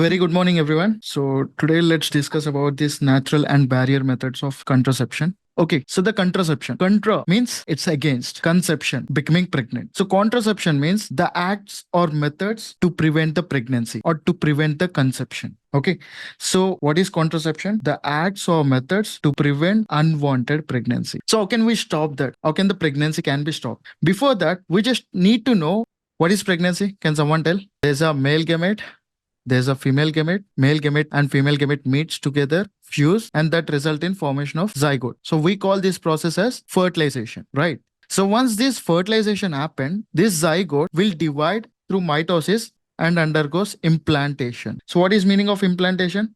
Very good morning, everyone. So today let's discuss about this natural and barrier methods of contraception. Okay, so the contraception. Contra means it's against conception, becoming pregnant. So contraception means the acts or methods to prevent the pregnancy or to prevent the conception. Okay, so what is contraception? The acts or methods to prevent unwanted pregnancy. So how can we stop that? How can the pregnancy can be stopped? Before that, we just need to know what is pregnancy. Can someone tell? There's a male gamete, there's a female gamete, male gamete and female gamete meets together, fuse, and that result in formation of zygote. So we call this process as fertilization, right? So once this fertilization happen, this zygote will divide through mitosis and undergoes implantation. So what is meaning of implantation?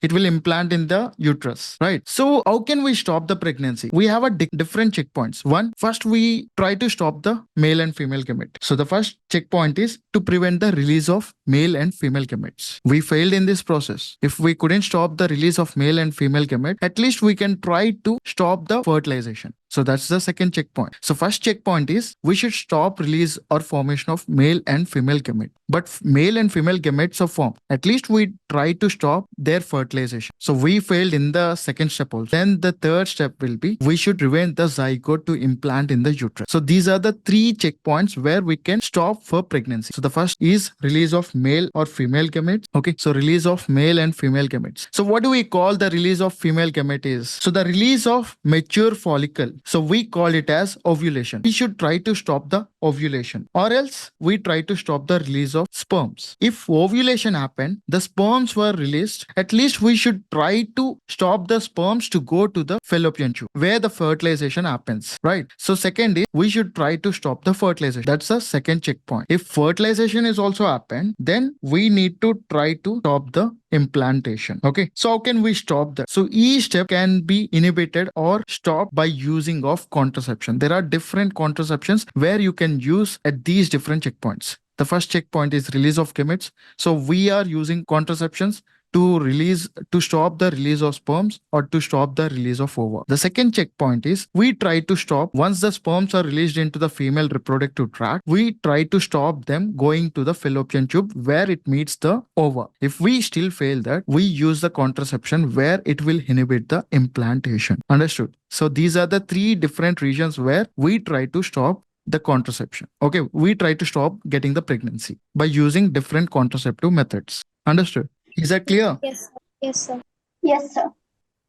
It will implant in the uterus, right? So how can we stop the pregnancy? We have a different checkpoints. One, first we try to stop the male and female gamete. So the first checkpoint is to prevent the release of male and female gametes. We failed in this process. If we couldn't stop the release of male and female gamete, at least we can try to stop the fertilization. So that's the second checkpoint. So first checkpoint is we should stop release or formation of male and female gamete. But male and female gametes are formed. At least we try to stop their fertilization. So we failed in the second step also. Then the third step will be we should prevent the zygote to implant in the uterus. So these are the three checkpoints where we can stop for pregnancy. So the first is release of male or female gametes. Okay, so release of male and female gametes. So what do we call the release of female gamete is? So the release of mature follicle. So we call it as ovulation. We should try to stop the ovulation, or else we try to stop the release of sperms. If ovulation happened, the sperms were released, at least we should try to stop the sperms to go to the fallopian tube where the fertilization happens, right? So second is we should try to stop the fertilization. That's the second checkpoint. If fertilization is also happened, then we need to try to stop the implantation. Okay, so how can we stop that? So each step can be inhibited or stopped by using of contraception. There are different contraceptions where you can use at these different checkpoints. The first checkpoint is release of gametes. So we are using contraceptions to stop the release of sperms or to stop the release of ova. The second checkpoint is we try to stop once the sperms are released into the female reproductive tract, we try to stop them going to the fallopian tube where it meets the ova. If we still fail that, we use the contraception where it will inhibit the implantation. Understood? So these are the three different regions where we try to stop the contraception. Okay, we try to stop getting the pregnancy by using different contraceptive methods. Understood? Is that clear? Yes, sir. Yes, sir. Yes, sir.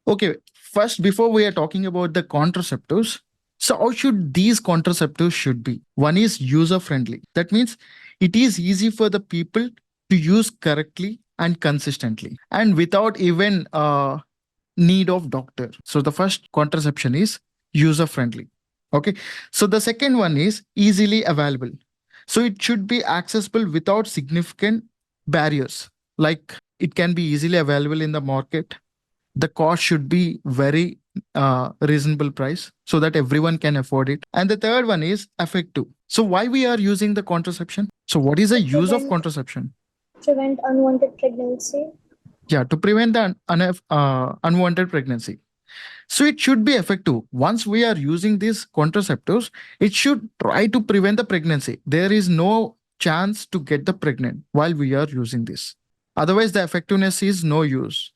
Okay, first, before we are talking about the contraceptives, so how should these contraceptives should be? One is user friendly. That means it is easy for the people to use correctly and consistently and without even need of doctor. So the first contraception is user friendly. Okay, so the second one is easily available. So it should be accessible without significant barriers. Like it can be easily available in the market. The cost should be very reasonable price so that everyone can afford it. And the third one is effective. So why we are using the contraception? So what is the use of contraception? Prevent unwanted pregnancy. Yeah, to prevent the unwanted pregnancy. So it should be effective. Once we are using these contraceptives, it should try to prevent the pregnancy. There is no chance to get the pregnant while we are using this. Otherwise, the effectiveness is no use.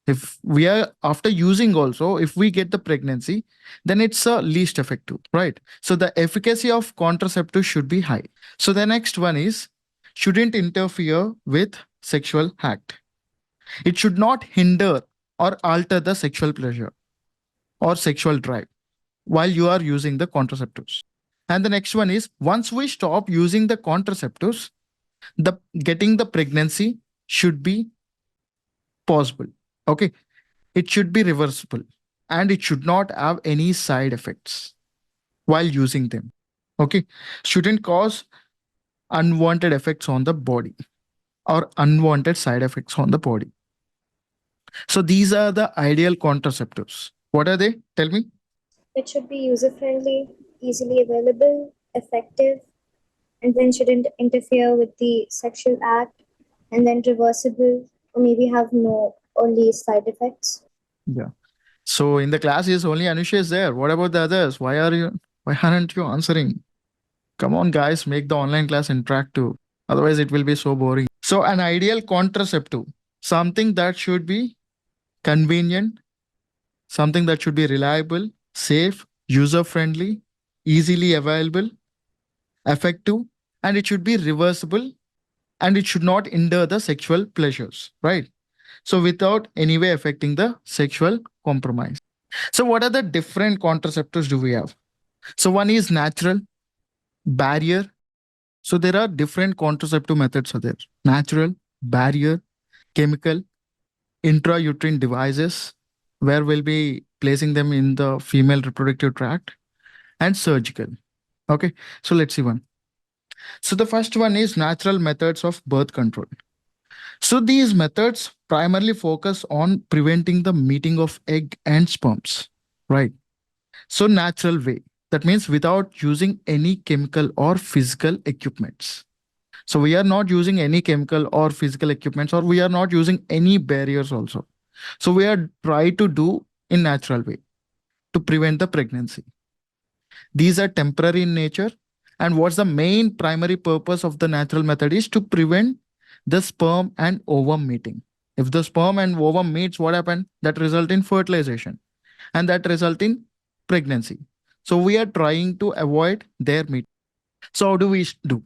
If we are after using also, if we get the pregnancy, then it's least effective, right? So the efficacy of contraceptive should be high. So the next one is shouldn't interfere with sexual act. It should not hinder or alter the sexual pleasure or sexual drive while you are using the contraceptives. And the next one is once we stop using the contraceptives, the getting the pregnancy should be possible. Okay, it should be reversible and it should not have any side effects while using them. Okay, shouldn't cause unwanted effects on the body or unwanted side effects on the body. So these are the ideal contraceptives. What are they? Tell me. It should be user friendly, easily available, effective, and then shouldn't interfere with the sexual act, and then reversible, or maybe have no or least side effects. Yeah. So in the class is only Anusha is there. What about the others? Why aren't you answering? Come on, guys, make the online class interactive. Otherwise, it will be so boring. So an ideal contraceptive, something that should be convenient, something that should be reliable, safe, user friendly, easily available, effective, and it should be reversible, and it should not hinder the sexual pleasures, right? So without anyway affecting the sexual compromise. So what are the different contraceptives do we have? So one is natural, barrier. So there are different contraceptive methods are there. Natural, barrier, chemical, intrauterine devices, where we'll be placing them in the female reproductive tract, and surgical. Okay, so let's see one. So the first one is natural methods of birth control. So these methods primarily focus on preventing the meeting of egg and sperms, right? So natural way. That means without using any chemical or physical equipments. So we are not using any chemical or physical equipments, or we are not using any barriers also. So we are trying to do in natural way to prevent the pregnancy. These are temporary in nature. And what's the main primary purpose of the natural method is to prevent the sperm and ovum meeting. If the sperm and ovum meets, what happens? That result in fertilization, and that result in pregnancy. So we are trying to avoid their meeting. So how do we do?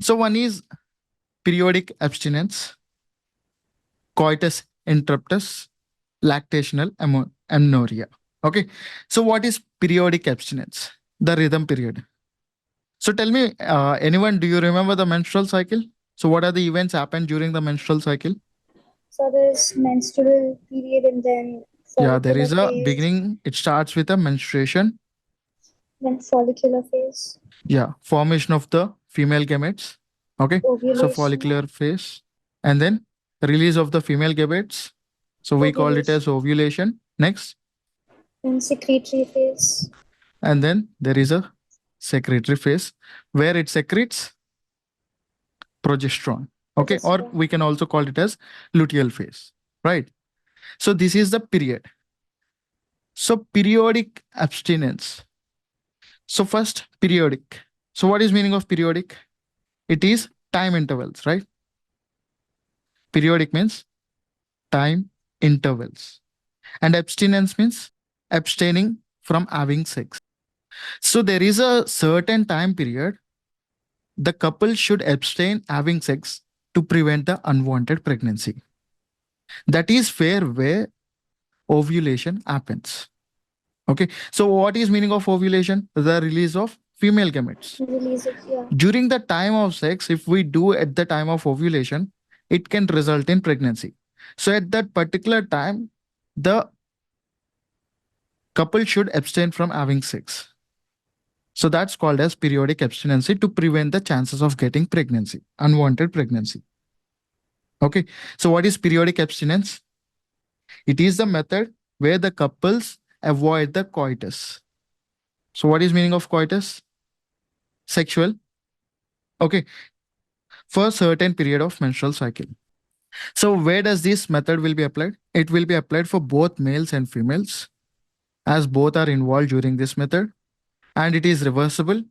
So one is periodic abstinence, coitus interruptus, lactational amenorrhea. Okay. So what is periodic abstinence? The rhythm period. So tell me, anyone, do you remember the menstrual cycle? So what are the events happen during the menstrual cycle? So there's menstrual period and then Yeah, there follicular is a phase, beginning. It starts with a menstruation. then follicular phase, Yeah, formation of the female gametes. Okay. So ovulation, follicular phase, and then release of the female gametes. So we call it ovulation, as ovulation. Next, then secretory phase, and then there is a secretory phase where it secretes progesterone. Okay, or progesterone. we can also call it as luteal phase, right? So this is the period. So periodic abstinence. So first periodic. So what is meaning of periodic? It is time intervals, right? Periodic means time intervals. And abstinence means abstaining from having sex. So there is a certain time period the couple should abstain having sex to prevent the unwanted pregnancy. That is where ovulation happens. Okay. So what is meaning of ovulation? The release of female gametes. Release it, yeah. During the time of sex, if we do at the time of ovulation, it can result in pregnancy. So at that particular time, the couple should abstain from having sex. So that's called as periodic abstinency to prevent the chances of getting pregnancy, unwanted pregnancy. Okay. So what is periodic abstinence? It is the method where the couples avoid the coitus. So what is meaning of coitus? Sexual. Okay. For a certain period of menstrual cycle. So where does this method will be applied? It will be applied for both males and females, as both are involved during this method, and it is reversible.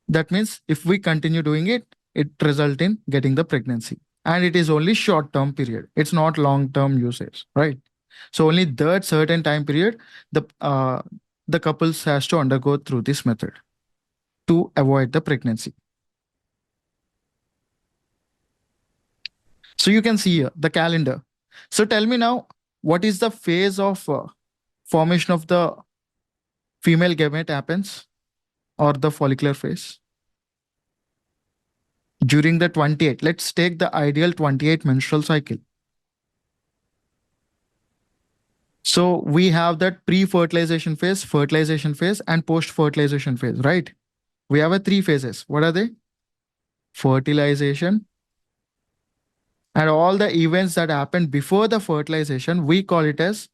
That means if we continue doing it, it result in getting the pregnancy, and it is only short term period. It's not long term usage, right? So only that certain time period the couples has to undergo through this method to avoid the pregnancy. So you can see here the calendar. So tell me now, what is the phase of formation of the female gamete happens, or the follicular phase? During the 28, let's take the ideal 28 menstrual cycle. So we have that pre-fertilization phase, and post-fertilization phase, right? We have a three phases. What are they? Fertilization, and all the events that happen before the fertilization, we call it as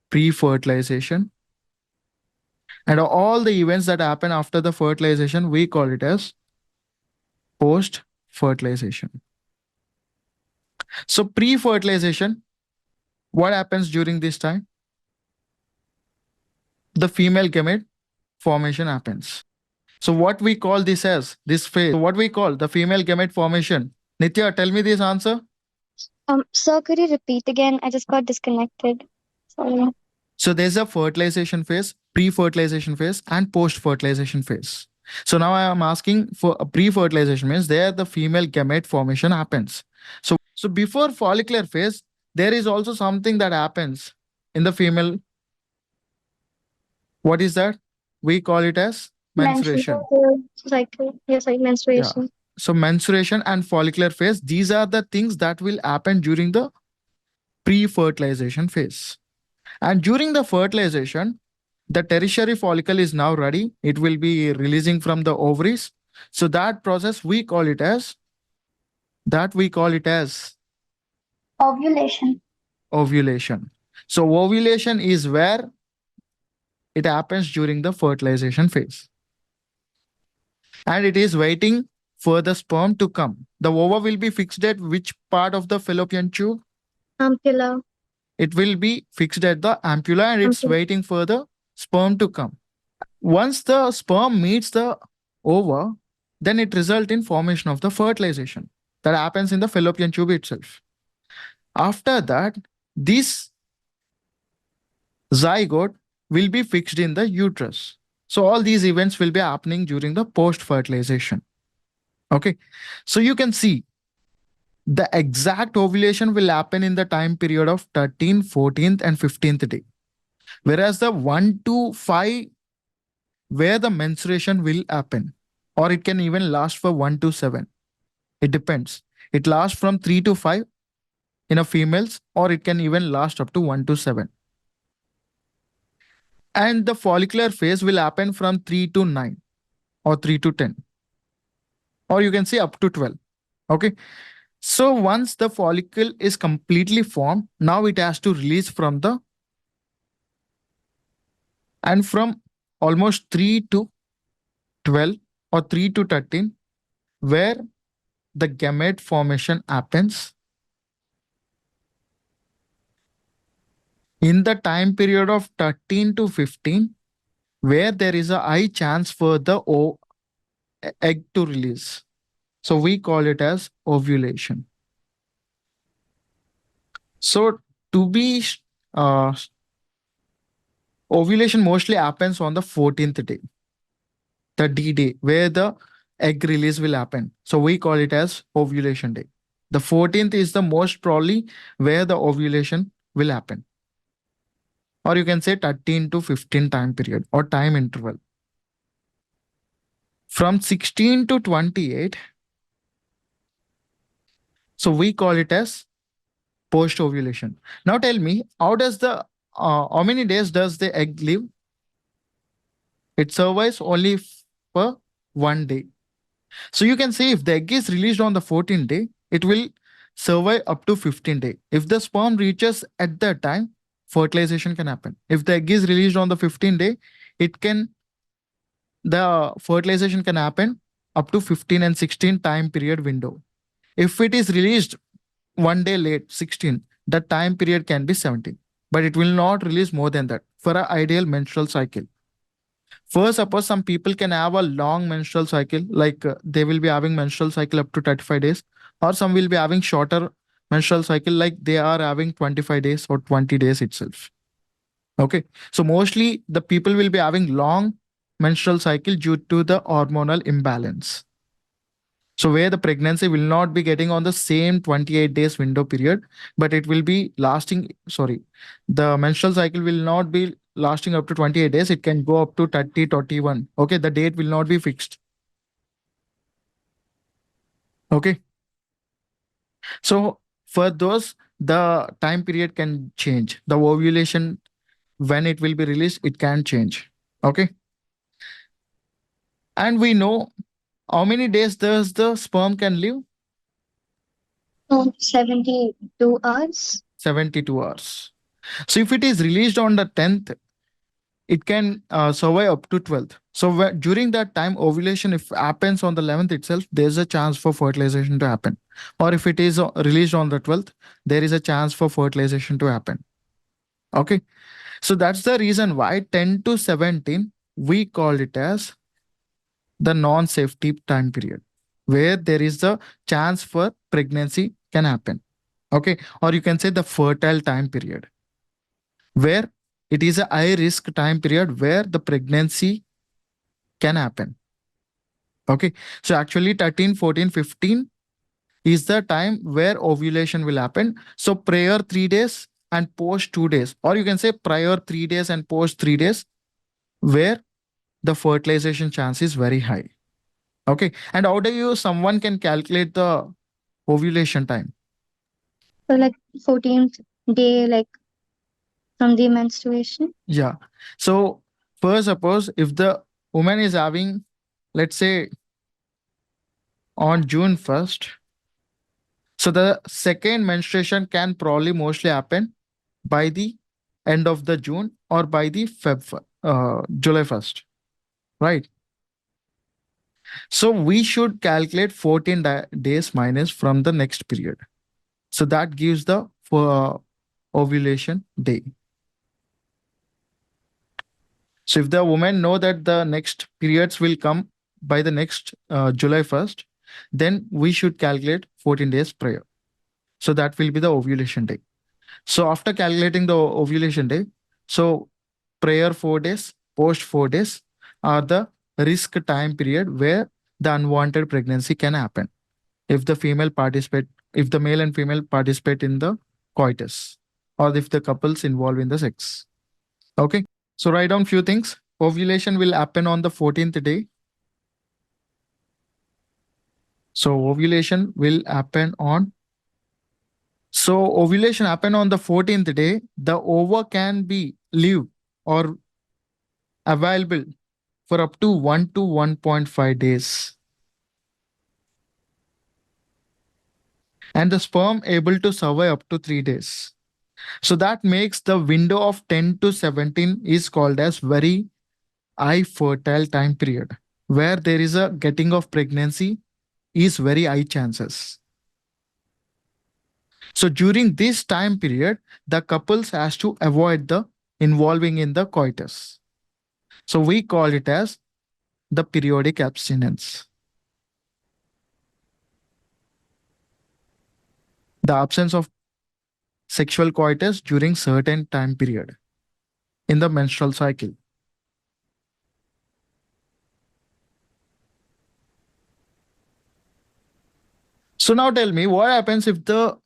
pre-fertilization. And all the events that happen after the fertilization, we call it as post-fertilization. So pre-fertilization, what happens during this time? The female gamete formation happens. So what we call this as this phase? So what we call the female gamete formation? Nitya, tell me this answer. Sir, could you repeat again? I just got disconnected. Sorry. So there's a fertilization phase, pre-fertilization phase, and post-fertilization phase. So now I am asking for a pre-fertilization means there the female gamete formation happens. So before follicular phase, there is also something that happens in the female. What is that? We call it as menstruation. Menstrual cycle. Yes, like Yeah. menstruation. So menstruation and follicular phase, these are the things that will happen during the pre-fertilization phase. And during the fertilization, the tertiary follicle is now ready. It will be releasing from the ovaries. So that process we call it as Ovulation. ovulation. So ovulation is where it happens during the fertilization phase. And it is waiting for the sperm to come. The ova will be fixed at which part of the fallopian tube? Ampulla. It will be fixed at the ampulla and it's Ampulla. waiting for the sperm to come. Once the sperm meets the ova, then it results in formation of the fertilization that happens in the fallopian tube itself. After that, this zygote will be fixed in the uterus. So all these events will be happening during the post-fertilization. Okay, so you can see the exact ovulation will happen in the time period of 13th, 14th, and 15th day. Whereas the 1 to 5, where the menstruation will happen, or it can even last for 1 to 7. It depends. It lasts from 3 to 5 in a females, or it can even last up to 1 to 7. And the follicular phase will happen from 3 to 9 or 3 to 10, or you can say up to 12. Okay. So once the follicle is completely formed, now it has to release from the, and from almost 3 to 12 or 3 to 13, where the gamete formation happens. In the time period of 13 to 15, where there is a high chance for the egg to release. So we call it as ovulation. So to be ovulation mostly happens on the 14th day, the D day, where the egg release will happen. So we call it as ovulation day. The 14th is the most probably where the ovulation will happen. Or you can say 13 to 15 time period or time interval. From 16 to 28, so we call it as post ovulation. Now tell me, how many days does the egg live? It survives only for 1 day. So you can say if the egg is released on the 14th day, it will survive up to 15 days. If the sperm reaches at that time, fertilization can happen. If the egg is released on the 15th day, the fertilization can happen up to 15 and 16 time period window. If it is released 1 day late, 16, the time period can be 17, but it will not release more than that for an ideal menstrual cycle. First, suppose some people can have a long menstrual cycle, like they will be having menstrual cycle up to 35 days, or some will be having shorter menstrual cycle, like they are having 25 days or 20 days itself. Okay, so mostly the people will be having long menstrual cycle due to the hormonal imbalance. So where the pregnancy will not be getting on the same 28 days window period, but it will be lasting, sorry, the menstrual cycle will not be lasting up to 28 days. It can go up to 30, 31. Okay, the date will not be fixed. Okay. So for those, the time period can change. The ovulation, when it will be released, it can change. Okay. And we know how many days does the sperm can live? 72 hours. 72 hours. So if it is released on the 10th, it can survive up to 12th. So during that time, ovulation, if happens on the 11th itself, there's a chance for fertilization to happen. Or if it is released on the 12th, there is a chance for fertilization to happen. Okay. So that's the reason why 10 to 17, we call it as the non-safety time period, where there is the chance for pregnancy can happen. Okay, or you can say the fertile time period, where it is a high risk time period where the pregnancy can happen. Okay, so actually 13, 14, 15 is the time where ovulation will happen. So prior 3 days and post 2 days, or you can say prior 3 days and post 3 days, where the fertilization chance is very high. Okay, and how do you someone can calculate the ovulation time? So like 14th day, like from the menstruation. Yeah. So first, suppose if the woman is having, let's say, on June 1st, so the second menstruation can probably mostly happen by the end of the June or by the July 1st, right? So we should calculate 14 days minus from the next period. So that gives the ovulation day. So if the woman know that the next periods will come by the next July 1st, then we should calculate 14 days prior. So that will be the ovulation day. So after calculating the ovulation day, so prior 4 days, post 4 days are the risk time period where the unwanted pregnancy can happen if the female participate, if the male and female participate in the coitus, or if the couples involved in the sex. Okay. So write down few things. Ovulation will happen on the 14th day. So ovulation will happen on. So ovulation happen on the 14th day. The ova can be live or available for up to 1 to 1.5 days. And the sperm able to survive up to 3 days. So that makes the window of 10 to 17 is called as very high fertile time period, where there is a getting of pregnancy is very high chances. So during this time period, the couples has to avoid the involving in the coitus. So we call it as the periodic abstinence. The absence of sexual coitus during certain time period in the menstrual cycle. So now tell me what happens if the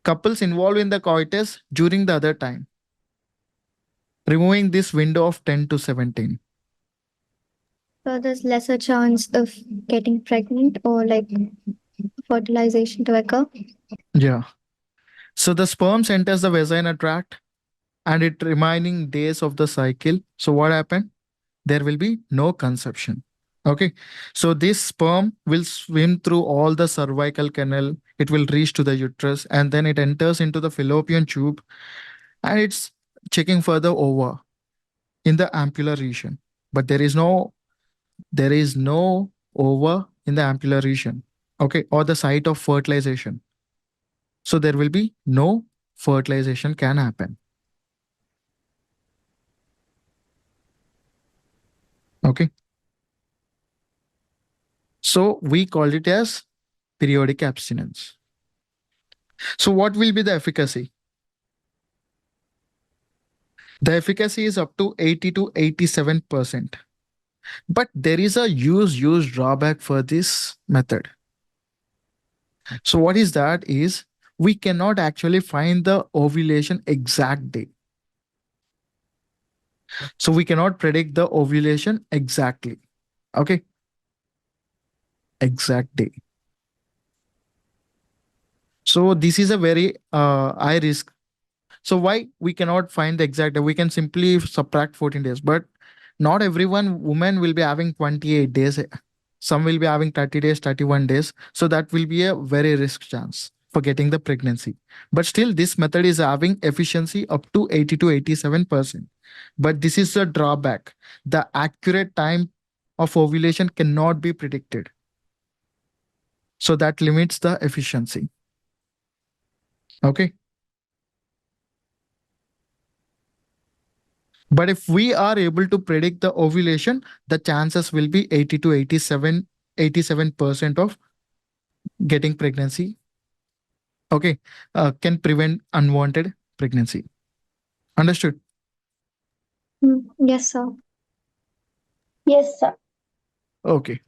couples involved in the coitus during the other time, removing this window of 10 to 17. So there's lesser chance of getting pregnant or like fertilization to occur. Yeah. So the sperms enters the vagina tract and it remaining days of the cycle. So what happened? There will be no conception. Okay. So this sperm will swim through all the cervical canal. It will reach to the uterus and then it enters into the fallopian tube and it's checking further over in the ampulla region. But there is no ova in the ampulla region. Okay. Or the site of fertilization. So there will be no fertilization can happen. Okay. So we call it as periodic abstinence. So what will be the efficacy? The efficacy is up to 80 to 87%. But there is a huge drawback for this method. So what is that is we cannot actually find the ovulation exact day. So we cannot predict the ovulation exactly. Okay. Exact day. So this is a very high risk. So why we cannot find the exact day? We can simply subtract 14 days, but not everyone woman will be having 28 days. Some will be having 30 days, 31 days. So that will be a very risk chance for getting the pregnancy. But still, this method is having efficiency up to 80 to 87%. But this is a drawback. The accurate time of ovulation cannot be predicted. So that limits the efficiency. Okay. But if we are able to predict the ovulation, the chances will be 80 to 87% of getting pregnancy. Okay. Can prevent unwanted pregnancy. Understood? Yes, sir. Yes, sir. Okay.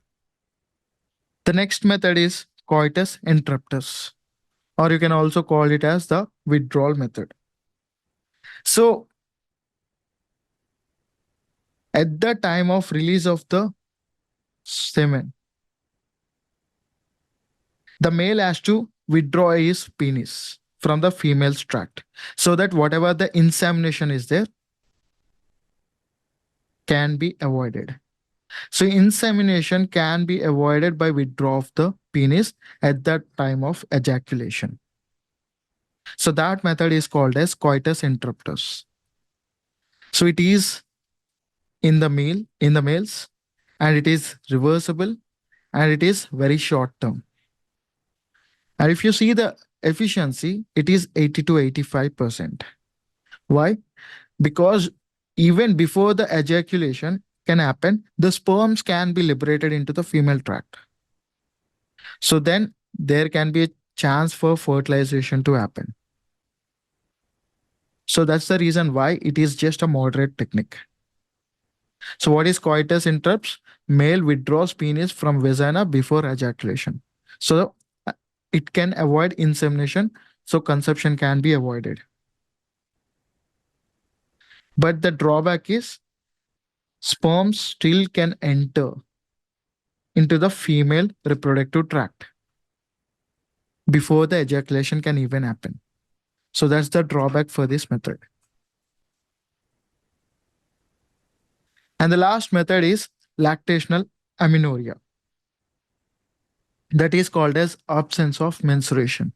The next method is coitus interruptus, or you can also call it as the withdrawal method. So, at the time of release of the semen, the male has to withdraw his penis from the female's tract so that whatever the insemination is there can be avoided. So, insemination can be avoided by withdrawal of the penis at the time of ejaculation. So, that method is called as coitus interruptus. So, it is in the males, and it is reversible, and it is very short term. And if you see the efficiency, it is 80 to 85%. Why? Because even before the ejaculation can happen, the sperms can be liberated into the female tract. So then there can be a chance for fertilization to happen. So that's the reason why it is just a moderate technique. So what is coitus interrupts? Male withdraws penis from vagina before ejaculation. So it can avoid insemination, so conception can be avoided. But the drawback is sperms still can enter into the female reproductive tract before the ejaculation can even happen. So that's the drawback for this method. And the last method is lactational amenorrhea. That is called as absence of menstruation.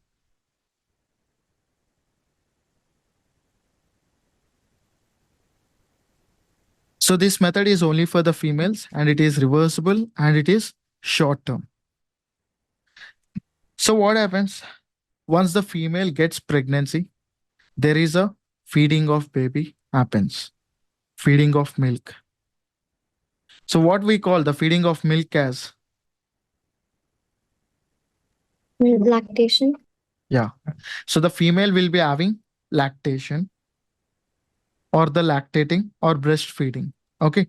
So this method is only for the females, and it is reversible, and it is short term. So what happens once the female gets pregnancy? There is a feeding of baby happens, feeding of milk. So what we call the feeding of milk as? Lactation. Yeah. So the female will be having lactation or the lactating or breastfeeding. Okay.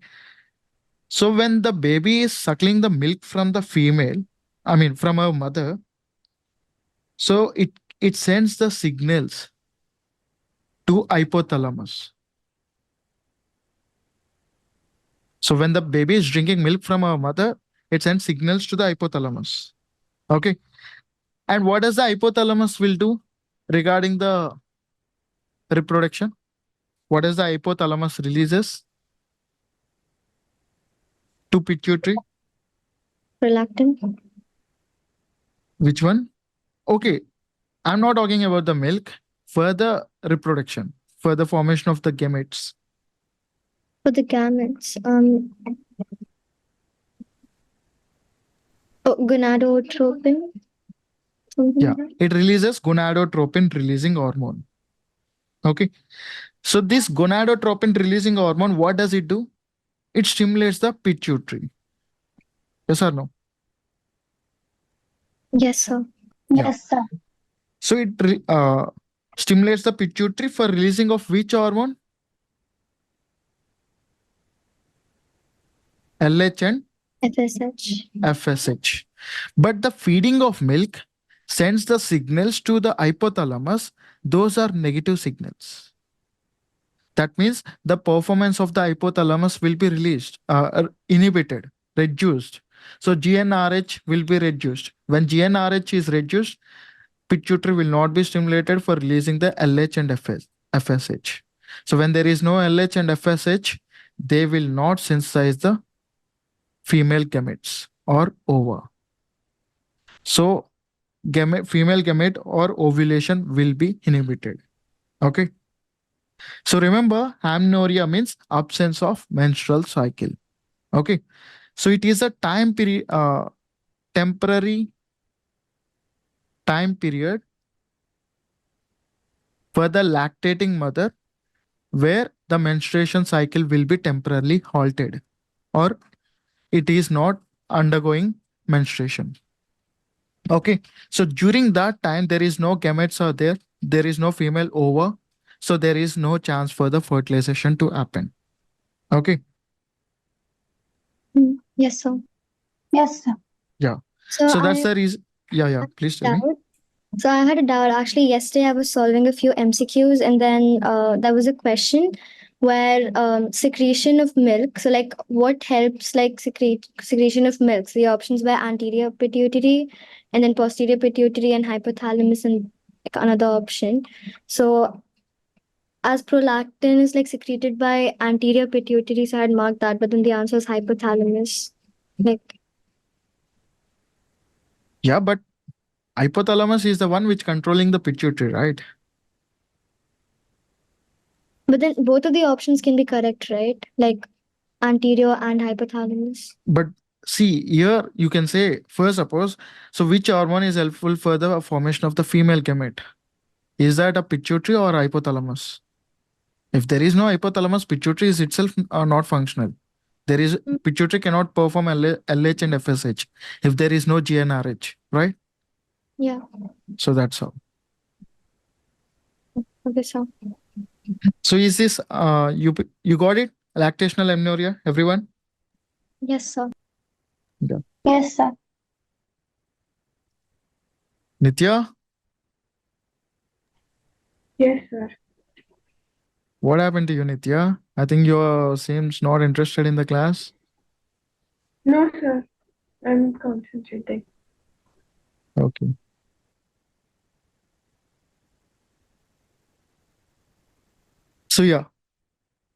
So when the baby is suckling the milk from the female, I mean from her mother, so it sends the signals to hypothalamus. So when the baby is drinking milk from her mother, it sends signals to the hypothalamus. Okay. And what does the hypothalamus will do regarding the reproduction? What does the hypothalamus releases to pituitary? Prolactin. Which one? Okay, I'm not talking about the milk. For the reproduction, for the formation of the gametes. For the gametes. Gonadotropin. Yeah, it releases gonadotropin releasing hormone. Okay, so this gonadotropin releasing hormone, what does it do? It stimulates the pituitary. Yes or no? Yes, sir. Yes, sir. So it stimulates the pituitary for releasing of which hormone? LH and FSH. FSH. But the feeding of milk sends the signals to the hypothalamus. Those are negative signals. That means the performance of the hypothalamus will be released, inhibited, reduced. So GnRH will be reduced. When GnRH is reduced, pituitary will not be stimulated for releasing the LH and FSH. So when there is no LH and FSH, they will not synthesize the female gametes or ova. So female gamete or ovulation will be inhibited. Okay. So remember, amenorrhea means absence of menstrual cycle. Okay. So it is a temporary time period for the lactating mother where the menstruation cycle will be temporarily halted, or it is not undergoing menstruation. Okay, so during that time, there is no gametes are there, there is no female ova, so there is no chance for the fertilization to happen. Okay, Yes, sir. Yes, sir. yeah. So So I that's the reason. Yeah, please tell me. doubt. So I had a doubt. Actually, yesterday I was solving a few MCQs, and then there was a question where secretion of milk. So, like, what helps like secretion of milk? So the options were anterior pituitary, and then posterior pituitary, and hypothalamus, and like another option. So, as prolactin is like secreted by anterior pituitary, so I had marked that, but then the answer is hypothalamus. Like, Yeah, but hypothalamus is the one which controlling the pituitary, right? but then both of the options can be correct, right? Like anterior and hypothalamus. But see, here you can say first suppose, so which hormone is helpful for the formation of the female gamete? Is that a pituitary or hypothalamus? If there is no hypothalamus, pituitary is itself not functional. There is Mm. pituitary cannot perform LH and FSH if there is no GnRH, right? Yeah. So that's how. Okay, so So is this you got it? Lactational amenorrhea, everyone? yes, sir. Yeah. Yes, sir. Nitya, Yes, sir. what happened to you, Nitya? I think you seems not interested in the class. No, sir. I'm concentrating. Okay. So yeah,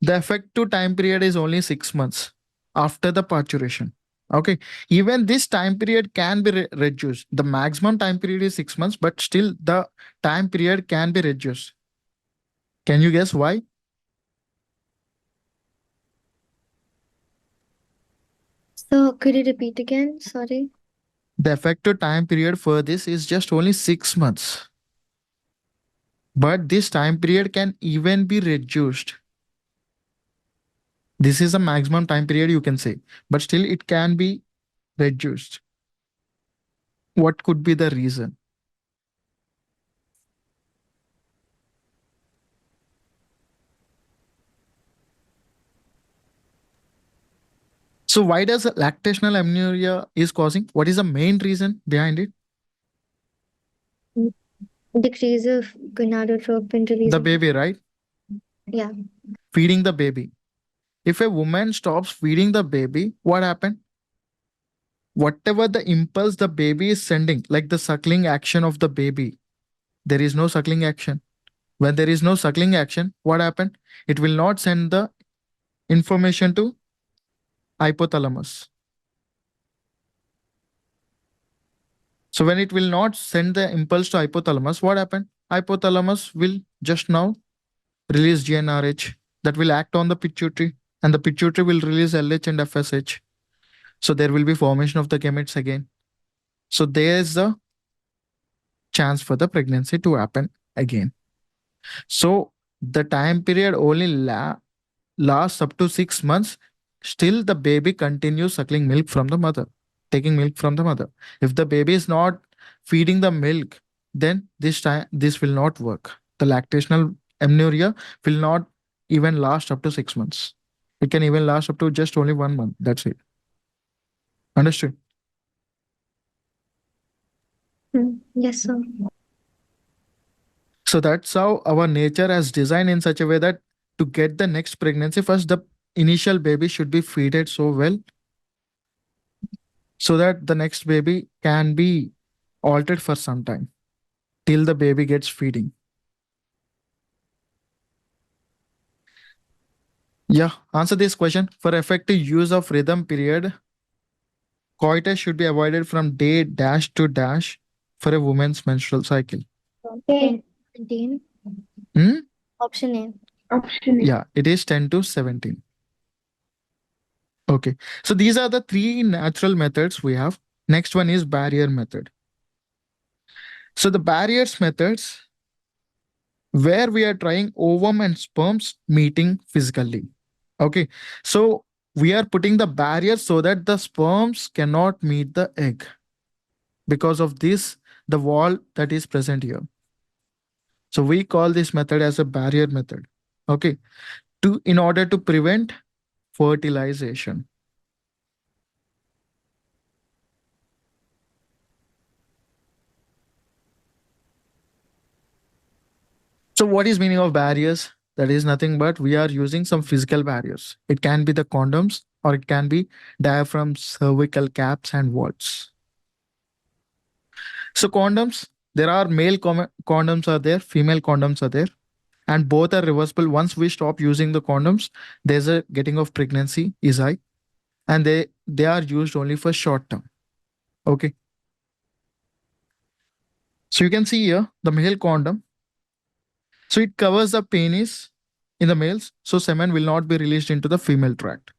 the effective time period is only 6 months after the parturition. Okay. Even this time period can be reduced. The maximum time period is 6 months, but still the time period can be reduced. Can you guess why? So could you repeat again? Sorry. The effective time period for this is just only 6 months. But this time period can even be reduced. This is a maximum time period, you can say, but still it can be reduced. What could be the reason? So why does lactational amenorrhea is causing? What is the main reason behind it? Decrease of gonadotropin release. The baby, right? Yeah. Feeding the baby. If a woman stops feeding the baby, what happened? Whatever the impulse the baby is sending, like the suckling action of the baby, there is no suckling action. When there is no suckling action, what happened? It will not send the information to hypothalamus. So when it will not send the impulse to hypothalamus, what happened? Hypothalamus will just now release GnRH that will act on the pituitary, and the pituitary will release LH and FSH. So there will be formation of the gametes again. So there is the chance for the pregnancy to happen again. So the time period only lasts up to 6 months. Still, the baby continues suckling milk from the mother, taking milk from the mother. If the baby is not feeding the milk, then this will not work. The lactational amenorrhea will not even last up to 6 months. It can even last up to just only 1 month. That's it. Understood? Yes, sir. So that's how our nature has designed in such a way that to get the next pregnancy, first the initial baby should be feeded so well so that the next baby can be altered for some time till the baby gets feeding. Yeah, answer this question. For effective use of rhythm period, coitus should be avoided from day dash to dash for a woman's menstrual cycle. Okay. 17. Hmm? Option A. Option A. Yeah, it is 10 to 17. Okay, so these are the three natural methods we have. Next one is barrier method. So the barriers methods where we are trying ovum and sperms meeting physically. Okay, so we are putting the barrier so that the sperms cannot meet the egg. Because of this, the wall that is present here. So we call this method as a barrier method. Okay, to in order to prevent fertilization. So what is meaning of barriers? That is nothing but we are using some physical barriers. It can be the condoms or it can be diaphragm, cervical caps and warts. So condoms, there are condoms are there, female condoms are there, and both are reversible. Once we stop using the condoms, there's a getting of pregnancy is high, and they are used only for short term. Okay. So you can see here the male condom. So it covers the penis in the males, so semen will not be released into the female tract.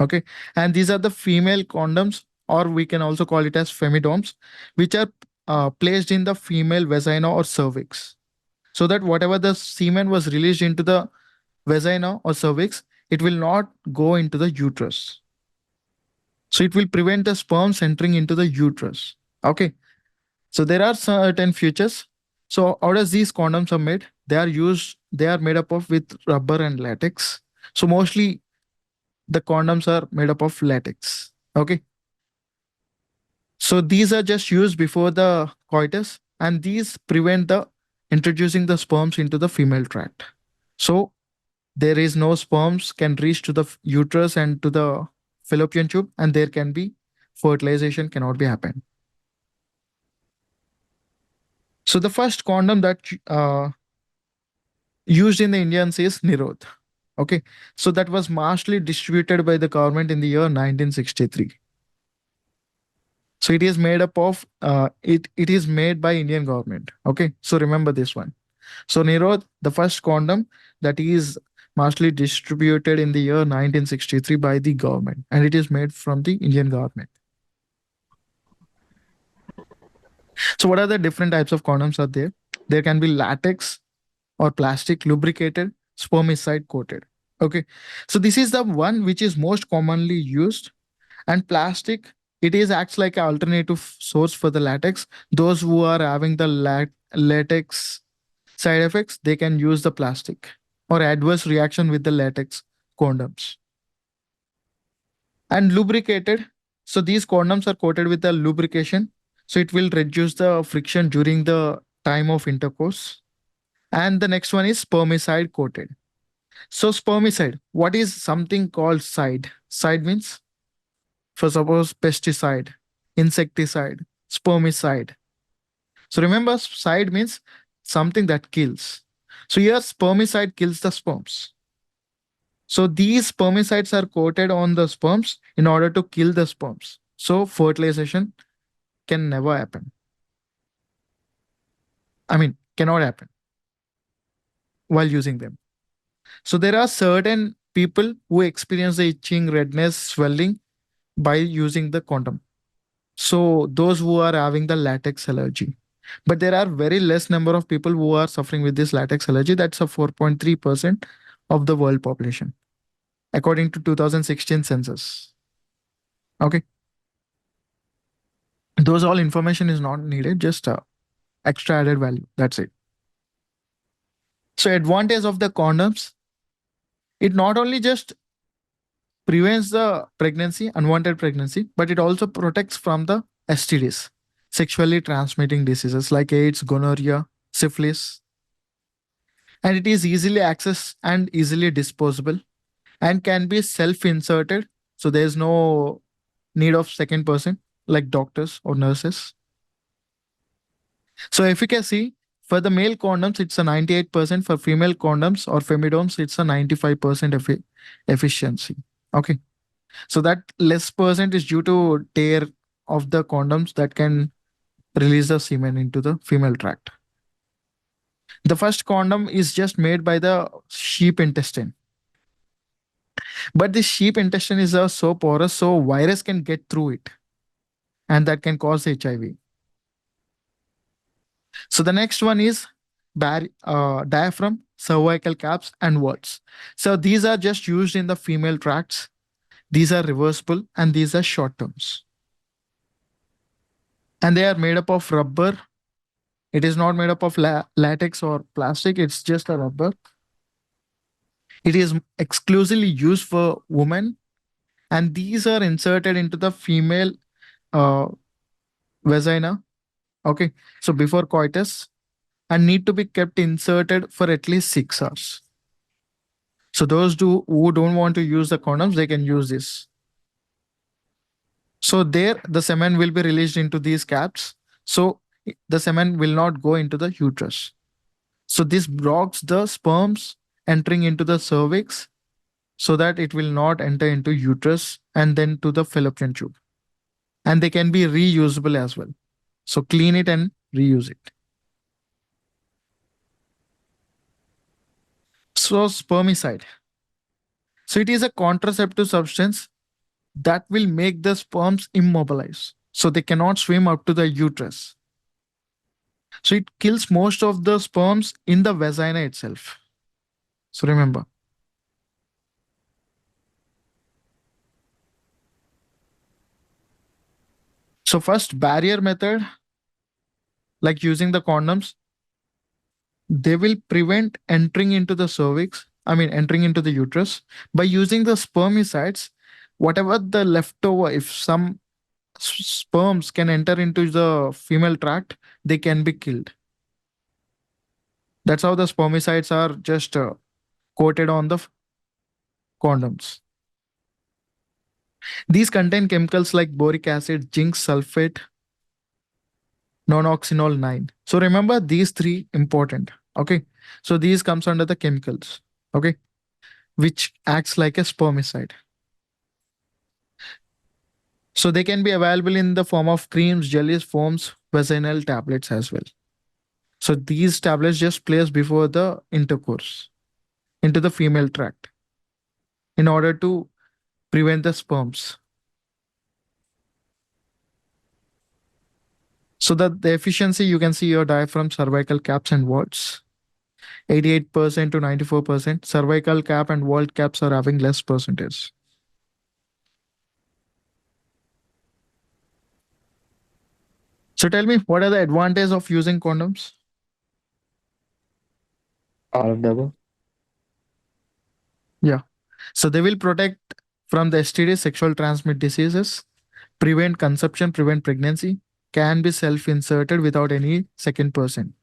Okay, and these are the female condoms, or we can also call it as femidoms, which are placed in the female vagina or cervix, so that whatever the semen was released into the vagina or cervix, it will not go into the uterus. So it will prevent the sperms entering into the uterus. Okay, so there are certain features. So how does these condoms are made? They are made up of with rubber and latex. So mostly the condoms are made up of latex. Okay. So these are just used before the coitus, and these prevent the introducing the sperms into the female tract. So there is no sperms can reach to the uterus and to the fallopian tube, and there can be fertilization cannot be happen. So the first condom that used in the Indians is Nirod. Okay, so that was massively distributed by the government in the year 1963. So it is made up of it is made by Indian government. Okay, so remember this one. So Nirod, the first condom that is massively distributed in the year 1963 by the government, and it is made from the Indian government. So what are the different types of condoms are there? There can be latex or plastic lubricated, spermicide coated. Okay, so this is the one which is most commonly used. And plastic, it is acts like an alternative source for the latex. Those who are having the latex side effects, they can use the plastic or adverse reaction with the latex condoms. And lubricated, so these condoms are coated with the lubrication, so it will reduce the friction during the time of intercourse. And the next one is spermicide coated. So spermicide, what is something called side? Side means, for suppose, pesticide, insecticide, spermicide. So remember, side means something that kills. So here spermicide kills the sperms. So these spermicides are coated on the sperms in order to kill the sperms. So fertilization can never happen. I mean, cannot happen while using them. So there are certain people who experience the itching, redness, swelling by using the condom. So those who are having the latex allergy. But there are very less number of people who are suffering with this latex allergy. That's a 4.3% of the world population, according to 2016 census. Okay. Those all information is not needed, just extra added value. That's it. So advantage of the condoms, it not only just prevents the pregnancy, unwanted pregnancy, but it also protects from the STDs, sexually transmitting diseases like AIDS, gonorrhea, syphilis. And it is easily accessed and easily disposable and can be self-inserted. So there's no need of second person like doctors or nurses. So efficacy for the male condoms, it's a 98%. For female condoms or femidoms, it's a 95% efficiency. Okay. So that less percent is due to tear of the condoms that can release the semen into the female tract. The first condom is just made by the sheep intestine. But the sheep intestine is so porous, so virus can get through it, and that can cause HIV. So the next one is diaphragm, cervical caps, and warts. So these are just used in the female tracts. These are reversible and these are short terms. And they are made up of rubber. It is not made up of latex or plastic, it's just a rubber. It is exclusively used for women, and these are inserted into the female uh, vagina. Okay, so before coitus, and need to be kept inserted for at least 6 hours. So those who don't want to use the condoms, they can use this. So there, the semen will be released into these caps. So the semen will not go into the uterus. So this blocks the sperms entering into the cervix so that it will not enter into uterus and then to the fallopian tube. And they can be reusable as well. So clean it and reuse it. So spermicide. So it is a contraceptive substance that will make the sperms immobilize. So they cannot swim up to the uterus. So it kills most of the sperms in the vagina itself. So remember. So first barrier method, like using the condoms, they will prevent entering into the cervix, entering into the uterus by using the spermicides. Whatever the leftover, if some sperms can enter into the female tract, they can be killed. That's how the spermicides are just coated on the condoms. These contain chemicals like boric acid, zinc sulfate, nonoxynol 9. So remember these three important. Okay. So these comes under the chemicals. Okay. Which acts like a spermicide. So they can be available in the form of creams, jellies, foams, vaginal tablets as well. So these tablets just placed before the intercourse into the female tract in order to prevent the sperms. So that the efficiency, you can see your diaphragm, cervical caps and vaults. 88% to 94%. Cervical cap and vault caps are having less percentage. So tell me, what are the advantages of using condoms? All of the above. Yeah. So they will protect from the STD, sexual transmitted diseases, prevent conception, prevent pregnancy, can be self-inserted without any second person.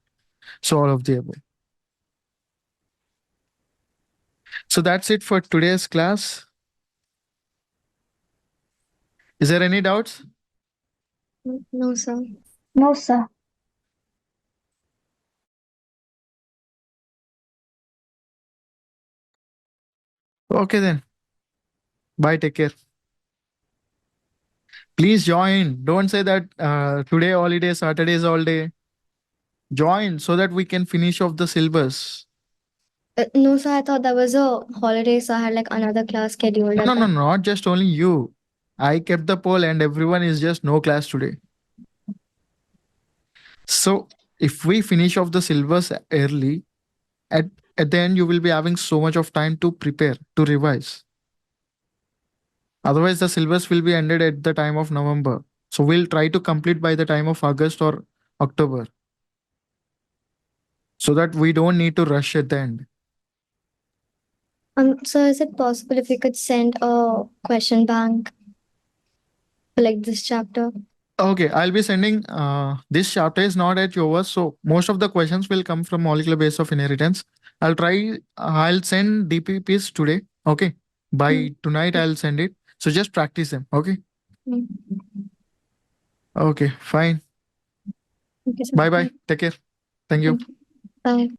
So all of the above. So that's it for today's class. Is there any doubts? No, sir. No, sir. Okay then. Bye. Take care. Please join. Don't say that today holiday, Saturday is all day. Join so that we can finish off the syllabus. No, sir. I thought that was a holiday, so I had like another class scheduled. No, not just only you. I kept the poll and everyone is just no class today. So if we finish off the syllabus early, at the end you will be having so much of time to prepare, to revise. Otherwise, the syllabus will be ended at the time of November. So we'll try to complete by the time of August or October, so that we don't need to rush at the end. So is it possible if we could send a question bank for like this chapter? Okay, I'll be sending this chapter is not at yours. So most of the questions will come from molecular base of inheritance. I'll send DPPs today. Okay. By tonight, I'll send it. So just practice them. Okay. Mm. Okay, fine. Okay, sir. Bye bye. Take care. Thank you. Bye.